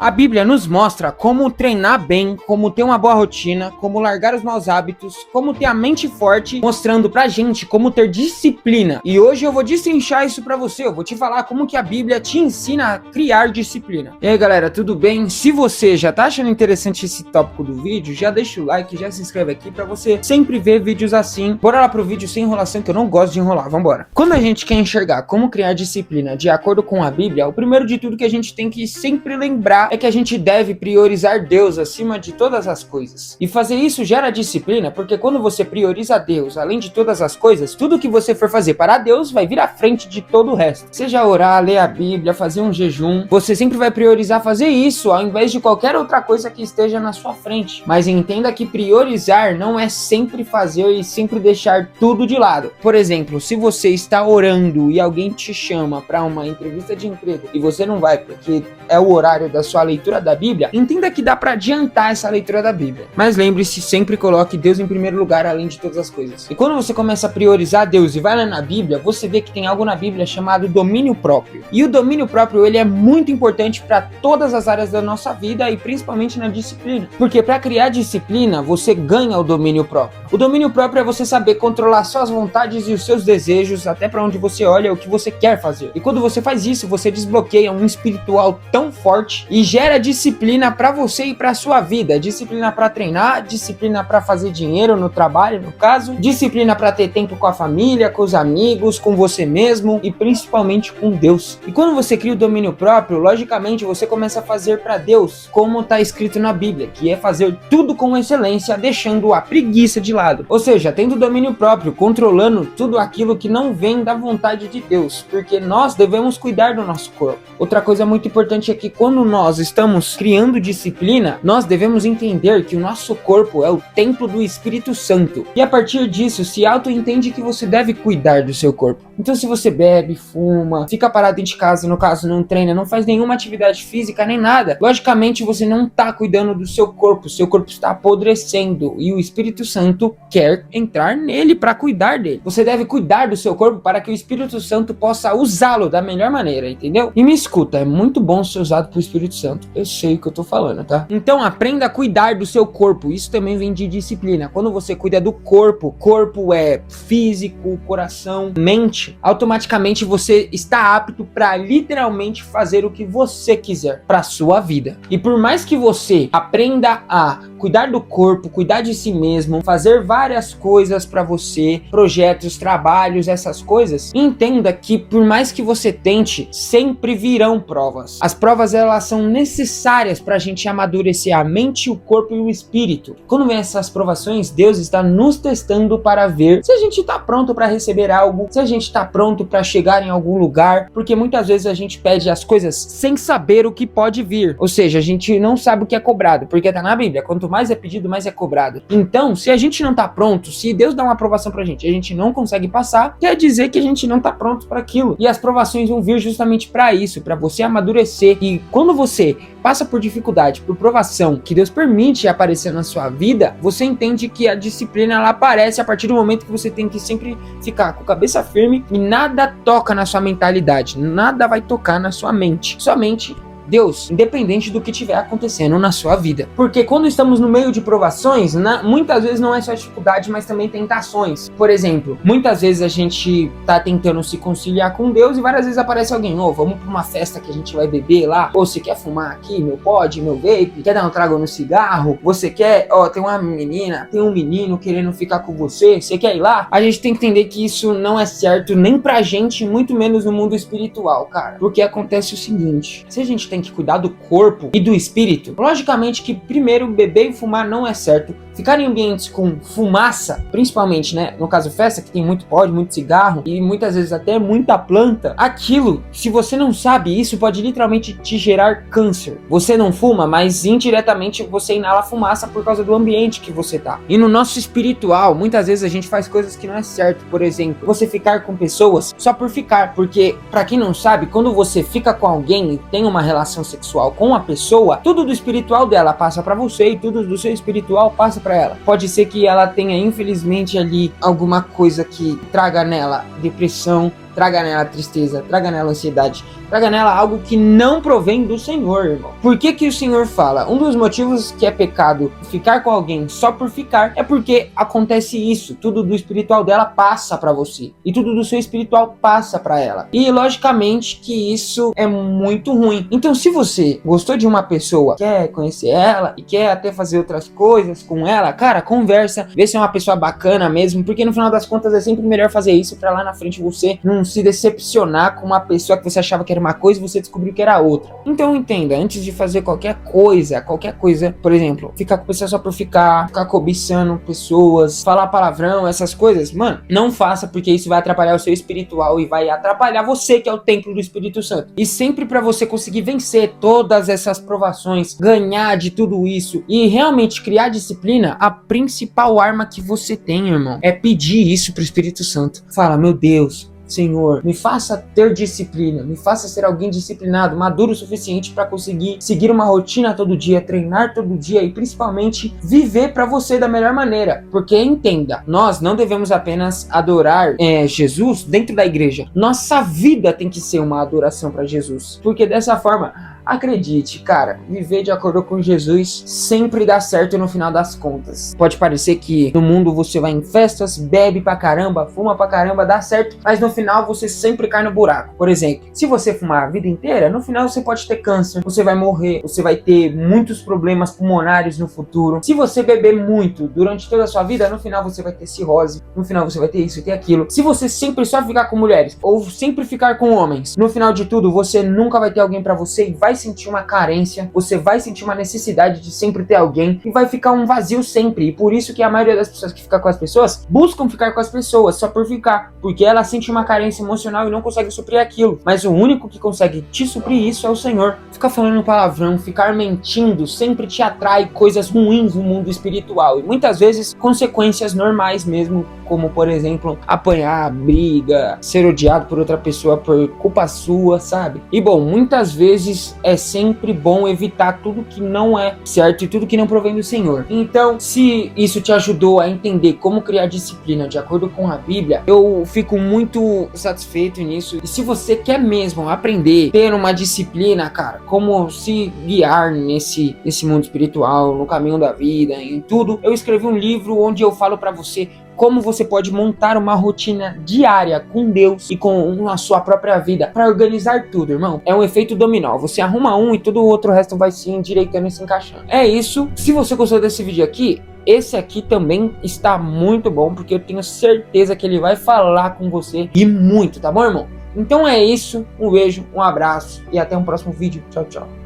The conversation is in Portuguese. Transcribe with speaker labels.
Speaker 1: A Bíblia nos mostra como treinar bem, como ter uma boa rotina, como largar os maus hábitos, como ter a mente forte, mostrando pra gente como ter disciplina. E hoje eu vou destrinchar isso pra você, eu vou te falar como que a Bíblia te ensina a criar disciplina. E aí galera, tudo bem? Se você já tá achando interessante esse tópico do vídeo, já deixa o like, já se inscreve aqui pra você sempre ver vídeos assim. Bora lá pro vídeo sem enrolação, que eu não gosto de enrolar, vambora. Quando a gente quer enxergar como criar disciplina de acordo com a Bíblia, o primeiro de tudo que a gente tem que sempre lembrar é que a gente deve priorizar Deus acima de todas as coisas. E fazer isso gera disciplina, porque quando você prioriza Deus além de todas as coisas, tudo que você for fazer para Deus vai vir à frente de todo o resto. Seja orar, ler a Bíblia, fazer um jejum, você sempre vai priorizar fazer isso ao invés de qualquer outra coisa que esteja na sua frente. Mas entenda que priorizar não é sempre fazer e sempre deixar tudo de lado. Por exemplo, se você está orando e alguém te chama para uma entrevista de emprego e você não vai porque é o horário da sua leitura da Bíblia, entenda que dá para adiantar essa leitura da Bíblia. Mas lembre-se, sempre coloque Deus em primeiro lugar além de todas as coisas. E quando você começa a priorizar Deus e vai lá na Bíblia, você vê que tem algo na Bíblia chamado domínio próprio. E o domínio próprio, ele é muito importante para todas as áreas da nossa vida e principalmente na disciplina. Porque para criar disciplina, você ganha o domínio próprio. O domínio próprio é você saber controlar suas vontades e os seus desejos, até para onde você olha, o que você quer fazer. E quando você faz isso, você desbloqueia um espiritual tão forte e gera disciplina para você e para sua vida. Disciplina para treinar, disciplina para fazer dinheiro no trabalho, no caso, disciplina para ter tempo com a família, com os amigos, com você mesmo e principalmente com Deus. E quando você cria o domínio próprio, logicamente você começa a fazer para Deus como está escrito na Bíblia, que é fazer tudo com excelência, deixando a preguiça de lado. Ou seja, tendo domínio próprio, controlando tudo aquilo que não vem da vontade de Deus, porque nós devemos cuidar do nosso corpo. Outra coisa muito importante é que quando nós estamos criando disciplina, nós devemos entender que o nosso corpo é o templo do Espírito Santo. E a partir disso, se auto-entende que você deve cuidar do seu corpo. Então se você bebe, fuma, fica parado dentro de casa, no caso não treina, não faz nenhuma atividade física nem nada, logicamente você não está cuidando do seu corpo está apodrecendo e o Espírito Santo quer entrar nele para cuidar dele. Você deve cuidar do seu corpo para que o Espírito Santo possa usá-lo da melhor maneira, entendeu? E me escuta, é muito bom ser usado pelo Espírito Santo. Eu sei o que eu tô falando, tá? Então aprenda a cuidar do seu corpo. Isso também vem de disciplina. Quando você cuida do corpo, corpo é físico, coração, mente, automaticamente você está apto para literalmente fazer o que você quiser para sua vida. E por mais que você aprenda a cuidar do corpo, cuidar de si mesmo, fazer várias coisas para você, projetos, trabalhos, essas coisas, entenda que por mais que você tente, sempre virão provas. As provas, elas são necessárias para a gente amadurecer a mente, o corpo e o espírito. Quando vem essas provações, Deus está nos testando para ver se a gente está pronto para receber algo, se a gente está pronto para chegar em algum lugar, porque muitas vezes a gente pede as coisas sem saber o que pode vir. Ou seja, a gente não sabe o que é cobrado, porque tá na Bíblia, quanto mais é pedido, mais é cobrado. Então, se a gente não tá pronto, se Deus dá uma aprovação pra gente e a gente não consegue passar, quer dizer que a gente não tá pronto para aquilo. E as provações vão vir justamente para isso, para você amadurecer. E quando você passa por dificuldade, por provação, que Deus permite aparecer na sua vida, você entende que a disciplina, ela aparece a partir do momento que você tem que sempre ficar com a cabeça firme e nada toca na sua mentalidade, nada vai tocar na sua mente. Somente Deus, independente do que estiver acontecendo na sua vida. Porque quando estamos no meio de provações, muitas vezes não é só dificuldade, mas também tentações. Por exemplo, muitas vezes a gente tá tentando se conciliar com Deus e várias vezes aparece alguém, vamos pra uma festa que a gente vai beber lá, ou você quer fumar aqui, meu pod, meu vape, quer dar um trago no cigarro, você quer, tem uma menina, tem um menino querendo ficar com você quer ir lá? A gente tem que entender que isso não é certo nem pra gente, muito menos no mundo espiritual, cara. Porque acontece o seguinte, se a gente tem que cuidar do corpo e do espírito, logicamente que primeiro beber e fumar não é certo. Ficar em ambientes com fumaça, principalmente, né, no caso festa, que tem muito pod, muito cigarro e muitas vezes até muita planta, aquilo, se você não sabe, isso pode literalmente te gerar câncer. Você não fuma, mas indiretamente você inala fumaça por causa do ambiente que você tá. E no nosso espiritual, muitas vezes a gente faz coisas que não é certo. Por exemplo, você ficar com pessoas só por ficar, porque pra quem não sabe, quando você fica com alguém e tem uma relação sexual com a pessoa, tudo do espiritual dela passa pra você e tudo do seu espiritual passa pra ela. Pode ser que ela tenha, infelizmente, ali alguma coisa que traga nela depressão, traga nela tristeza, traga nela ansiedade, traga nela algo que não provém do Senhor, irmão. Por que que o Senhor fala? Um dos motivos que é pecado ficar com alguém só por ficar é porque acontece isso. Tudo do espiritual dela passa pra você e tudo do seu espiritual passa pra ela. E logicamente que isso é muito ruim. Então, se você gostou de uma pessoa, quer conhecer ela e quer até fazer outras coisas com ela, cara, conversa, vê se é uma pessoa bacana mesmo, porque no final das contas é sempre melhor fazer isso pra lá na frente você não se decepcionar com uma pessoa que você achava que era uma coisa e você descobriu que era outra. Então entenda, antes de fazer qualquer coisa, por exemplo, ficar com pessoa só por ficar cobiçando pessoas, falar palavrão, essas coisas, mano, não faça, porque isso vai atrapalhar o seu espiritual e vai atrapalhar você, que é o templo do Espírito Santo. E sempre pra você conseguir vencer todas essas provações, ganhar de tudo isso e realmente criar disciplina, a principal arma que você tem, irmão, é pedir isso pro Espírito Santo. Fala, meu Deus, Senhor, me faça ter disciplina, me faça ser alguém disciplinado, maduro o suficiente para conseguir seguir uma rotina todo dia, treinar todo dia e principalmente viver para você da melhor maneira. Porque entenda, nós não devemos apenas adorar Jesus dentro da igreja. Nossa vida tem que ser uma adoração para Jesus. Porque dessa forma, acredite, cara, viver de acordo com Jesus sempre dá certo no final das contas. Pode parecer que no mundo você vai em festas, bebe pra caramba, fuma pra caramba, dá certo, mas no final você sempre cai no buraco. Por exemplo, se você fumar a vida inteira, no final você pode ter câncer, você vai morrer, você vai ter muitos problemas pulmonares no futuro. Se você beber muito durante toda a sua vida, no final você vai ter cirrose, no final você vai ter isso e ter aquilo. Se você sempre só ficar com mulheres ou sempre ficar com homens, no final de tudo você nunca vai ter alguém pra você e vai sentir uma carência, você vai sentir uma necessidade de sempre ter alguém e vai ficar um vazio sempre. E por isso que a maioria das pessoas que fica com as pessoas buscam ficar com as pessoas só por ficar, porque ela sente uma carência emocional e não consegue suprir aquilo. Mas o único que consegue te suprir isso é o Senhor. Ficar falando palavrão, ficar mentindo, sempre te atrai coisas ruins no mundo espiritual e muitas vezes consequências normais mesmo, como por exemplo apanhar, briga, ser odiado por outra pessoa por culpa sua, sabe? E bom, muitas vezes é sempre bom evitar tudo que não é certo e tudo que não provém do Senhor. Então, se isso te ajudou a entender como criar disciplina de acordo com a Bíblia, eu fico muito satisfeito nisso. E se você quer mesmo aprender, ter uma disciplina, cara, como se guiar nesse mundo espiritual, no caminho da vida, em tudo, eu escrevi um livro onde eu falo pra você como você pode montar uma rotina diária com Deus e com a sua própria vida para organizar tudo, irmão. É um efeito dominó. Você arruma um e todo o outro resto vai se endireitando e se encaixando. É isso. Se você gostou desse vídeo aqui, esse aqui também está muito bom, porque eu tenho certeza que ele vai falar com você e muito, tá bom, irmão? Então é isso. Um beijo, um abraço e até um próximo vídeo. Tchau, tchau.